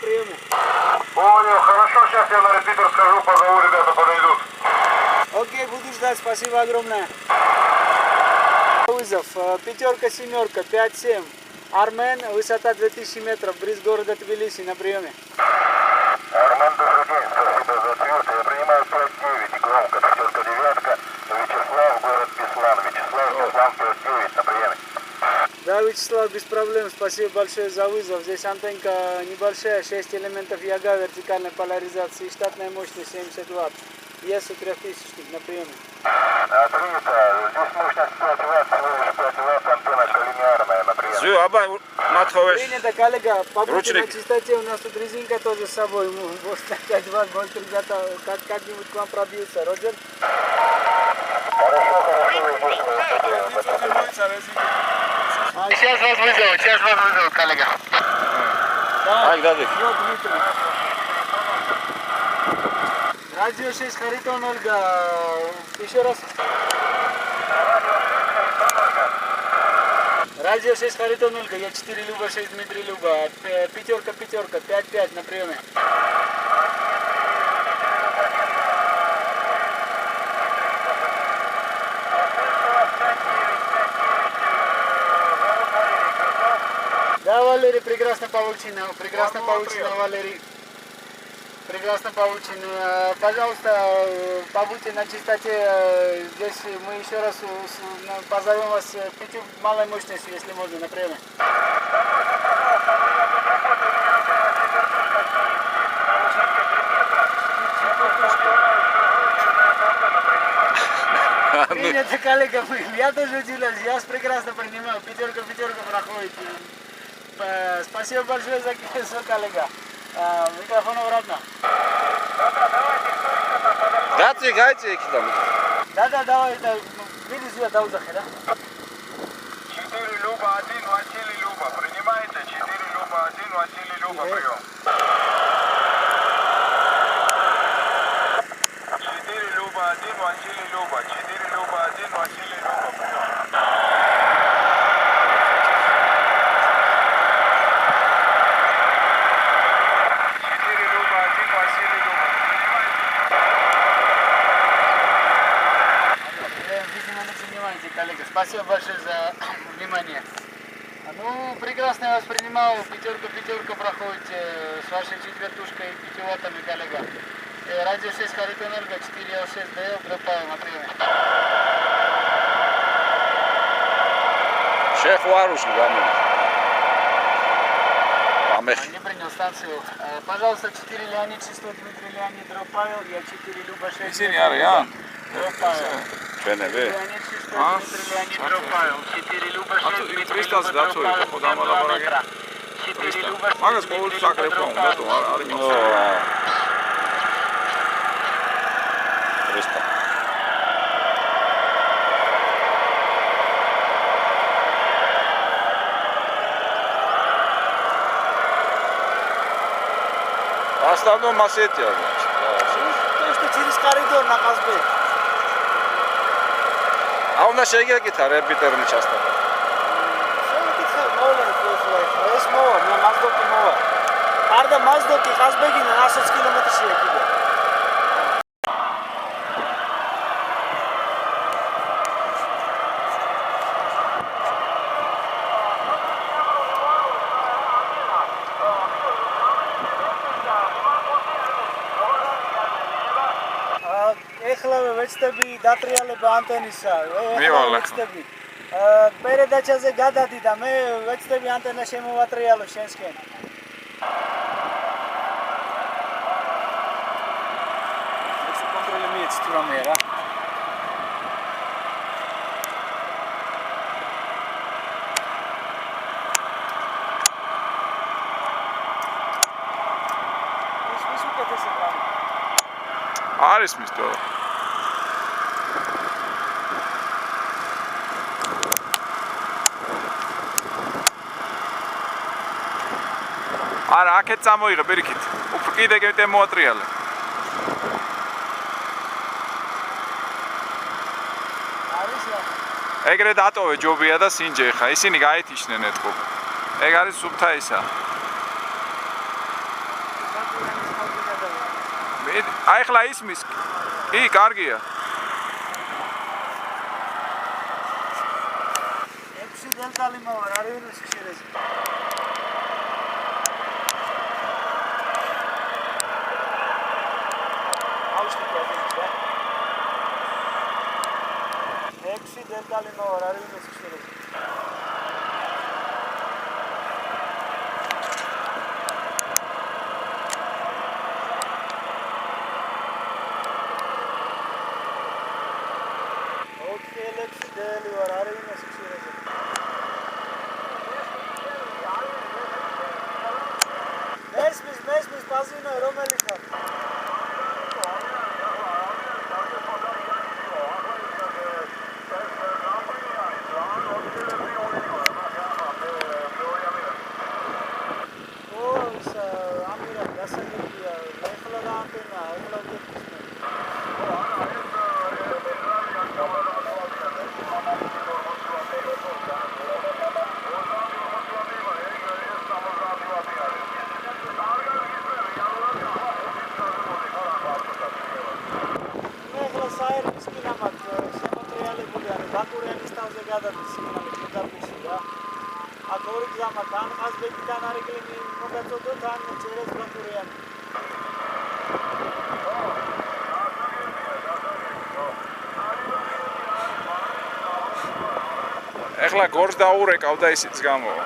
Приемы. Понял, хорошо, сейчас я на репитер скажу, позову, ребята подойдут. Окей, буду ждать, спасибо огромное. Вызов, пятерка, семерка, 5-7. Армен, высота 2000 метров, бриз города Тбилиси, на приеме. Армен, добрый день, спасибо за ответ. Я принимаю 5-9, громко, пятерка, девятка. Вячеслав, город Беслан. Вячеслав, 5-9, на приеме. Да, Вячеслав, без проблем, спасибо большое за вызов. Здесь антенка небольшая, 6 элементов Яга, вертикальной поляризации, штатная мощность 70 Вт. ЕСУ 3000 на приеме. Принято, здесь мощность 5 Вт, всего лишь 5 Вт, антенна коллинеарная, на приеме. Зю, аба, матховеш. Принято, коллега, побудьте на Ручник. чистоте, у нас тут резинка тоже с собой. Может, 5 Вт, может, ребята как-нибудь к вам пробьются. Роджер? Хорошо, сейчас вас вызовут, коллега. Да, Ай, Давид. вот Дмитрий. Радио 6, Харитон Ольга. Еще раз. Радио 6, Харитон Ольга. Я 4 Люба, 6 Дмитрий Люба. Пятерка, 5-5 на приеме. Да, Валерий, прекрасно получено, Валерий. Прекрасно получено. Пожалуйста, побудьте на чистоте. Здесь мы еще раз позовем вас 5 малой мощностью, если можно, на приеме. Принято, коллега, я тоже удивляюсь, я вас прекрасно принимаю, пятерка проходит. Спасибо большое за все, коллега. Микрофон обратно. Гайте, кидам. Да, давай, видишь, я дал захер, да? 4 Люба, 1, Василий Люба. Принимаете? 4 Люба, 1, Василий Люба, прием. 4 Люба, 1, Василий Люба. 4 Люба, 1, Василий Люба, прием. Видимо, не понимаете, коллега. Спасибо большое за внимание. Ну, прекрасно я вас принимал. Пятерка проходит с вашей четвертушкой 5 ваттами, коллега. Радио 6 Харитон Ольга, 4Л6 ДЛ, Гропайл на приеме. Шеф Варуши, Не принял станцию. Пожалуйста, 4 Леонид, 6 Дмитрий Леонид, Гропайл. Я 4 Люба, 6 Гропайл. Ჩვენები? Леонид, 6 Дмитрий Леонид, Гропайл. 4 Люба, 6 Дмитрий ტურისტას Люба, გაწვევი Гропайл. ხო დამალაპარაკე. 4 Люба, 6 მაგას Дмитрий ყოველთვის Люба, აკრეფო უნდა Гропайл. თუ არის Ну, ტურისტა. В основном Осетия, значит. То, что через коридор на Казбек. А у нас შეგეკითხა რეპიტერული ჩასტება. შევიკითხე მოვლენ ხოლმე. ეს მოვა, მე მაზდოკი მოვა. არდა მაზდოკი ყაზბეგიდან 100 კილომეტრშია კიდე. ეხლავე ვეცდები დატრიალება ანტენისა. ვეცდები. პერედაჩაზე გადადი და მე ვეცდები ანტენა შემოვატრიალო შენსკენ. ეს კონტროლი მიეც თუ რამეა რა. ეს უკეთესი პროგრამა. არის მისდო. არა, აქეთ წამოიღე პირიქით. უფრო კიდე კიდე მოატრიალე. არის რა? ეგრე დატოვე ჯობია და სინჯე ხა ისინი გაითიშნენ ეთქო ეგ არის სუფთა ისა აი ხლა ისმის. კი, კარგია. 6 დელტალი მოვა, რა არის შეიძლება. Έξι δελτάλι με ωράριο με συσχερές. Όχι, έξι δέλη ωράριο με συσχερές. Μέσμις, παζίνο, ρόμελιχα. ეხლა გორს დაურეკავ და ისიც გამოვა.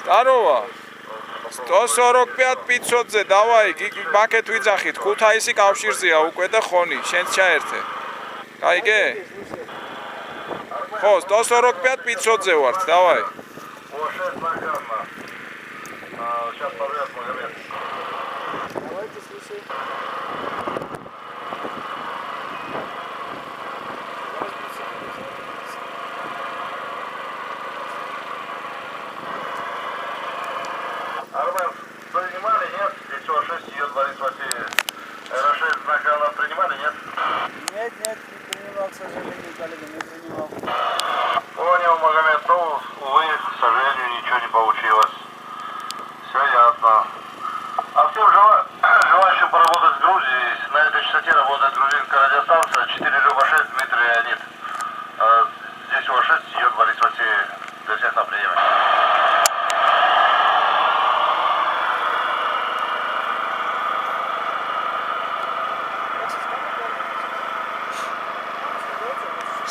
Здорово. 145 500-ზე, დავაი, მაკეთ ვიძახით, ქუთაისი კავშირზეა უკვე და ხონი, შენც ჩაერთე. გაიგე? ხო, 145 500-ზე ვართ, დავაი. Понял, Магомед, ну, увы, к сожалению, ничего не получилось. Все ясно. А всем желающим поработать с Грузией, на этой частоте работает грузинская радиостанция 4Ж6 Дмитрий Леонид. Здесь УА-6 идет Борис Васильев. Для всех на приеме.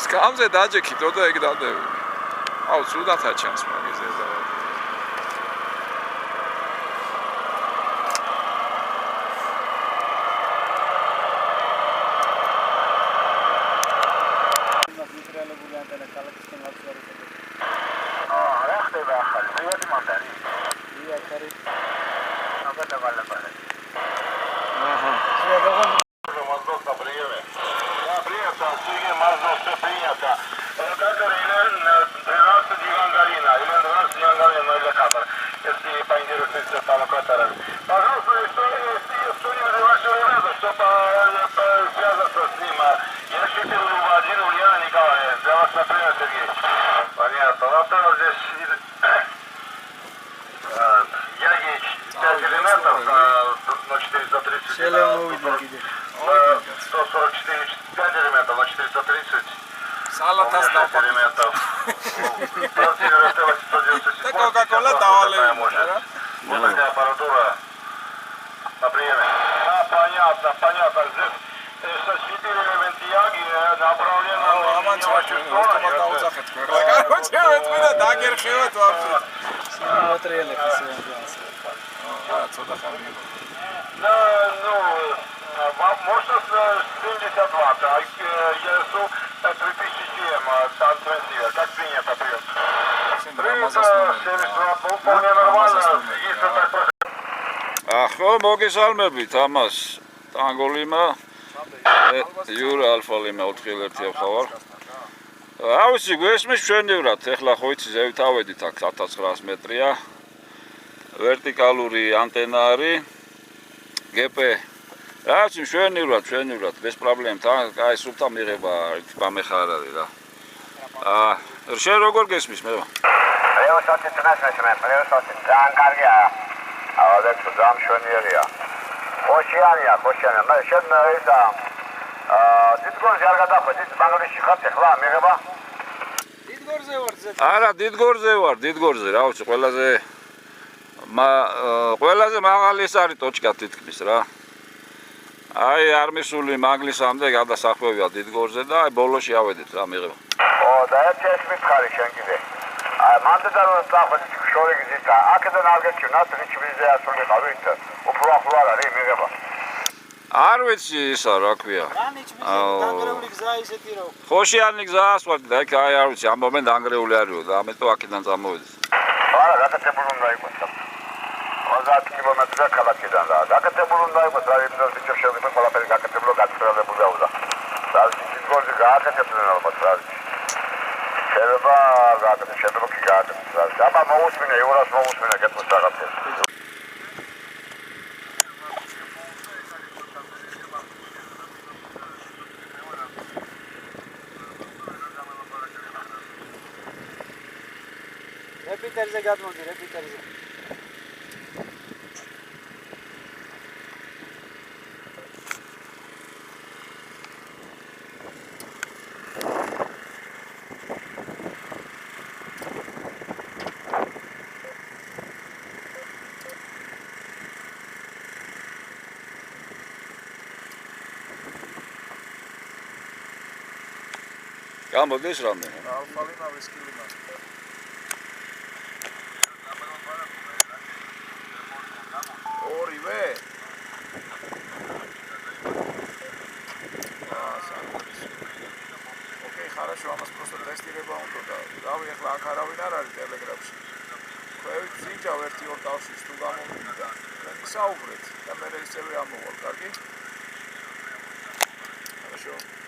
სკამზე დაჯექითო და ეგ დადევი. აუ, ცუდად აჩანს მაგაზე და. რა ხდება ახალი? პრივატი მანდარი. Იაკარი. აბა დავალებარე. აჰა. Моздок на приеме. Да, привет, Сергей Моздок, все принято. Как Илен 12 Диван Галина, Илен 12 Диван Галина, или кадр, если поинтересуется по локаторам. Пожалуйста, если что-нибудь вашего ряда, чтобы связаться с ним, я считаю один Ульяна Николаевна, для вас, например, Сергей. Понятно. Латана здесь Ягич 5 элементов на 430. 144 5 элементов на 430. Салатас элементов. Квартира РТ 197. Так Кока-Кола давали. Вот такая аппаратура на приеме. Да, понятно. Здесь со светильными Яги направлено на вашу сторону. Короче, это дагерхивает вообще. Материалы красивые. Отсюда хамим. Да, ну, можно 70 ватт, а ЕСУ 3007, там трансивер, как принято прием. Принято 70 ватт, ну, вполне нормально, если так просто. ახო მოგესალმებით ამას ტანგოლიმა იურა ალფა ლიმა 4-1 ხავარ. ავსი გვესმის ჩვენევრად ეხლა ხო იცი ზევით ავედით აქ 1900 მეტრია. ვერტიკალური ანტენა არის გეპე რაც მშვენივრად без პრობლემ აი სულთა მიღება ბამეხარ არის რა შენ როგორ გესმის მე პრეოსოთი წნასმესმე პრეოსოთი ძალიან კარგია ალექსო ძალიან მშვენიერია ხოშიანია მე შენ ისა დიდგორზე არ გადახვედი ბანგლადეში ხარ ახლა მიღება დიდგორზე ვარ ძე არა დიდგორზე რა ვიცი ყველაზე მაღალი ეს არის ტოჩკა თითქმის რა აი არ მისული მაგლისამდე გადასახვევია დიდგორზე და აი ბოლოში ავედით რა მიღება და ერთი ეს მითხარი შენ კიდე მანდ და რომ წახვედი შორი გზით აქედან არ გეჩვენათ რიჩბიზე ასულიყავით უფრო ახლო არ არის მიღება არ ვიცი ისა რა ქვია დანგრეული გზა ისეთი რომ ხოშიანი გზა ასვარდი და აი არ ვიცი ამ მომენტ დანგრეული არისო და ამიტომ აქედან წამოვედი არა გაკეთებული უნდა იყოს 30 კილომეტრია ქალაქიდან და გაკეთებული უნდა იყოს რა იმდენ ბიჭებს შევიდეთ ყველაფერი გაკეთებულო გაწევრებული უნდა და დიდგორზე გააკეთებდნენ ალბათ რა შეიძლება კი გააკეთოს აბა მოусმინე იურას მოусმინე კეთოს რაღაცას რეპიტერზე გადმოდი რეპიტერზე გამოდის რამდენი ალფალინა ვისკილინა ორივე ოკეი хорошо ამას просто ტესტირება უნდა და რავი ახლა აქ არავინ არ არის ტელეგრაფში ხვევით ძინჯავ 1-2 კავშირს თუ გამომივიდა თქვენი საუბრეთ და მე ისევე ამოვალ კარგი хорошо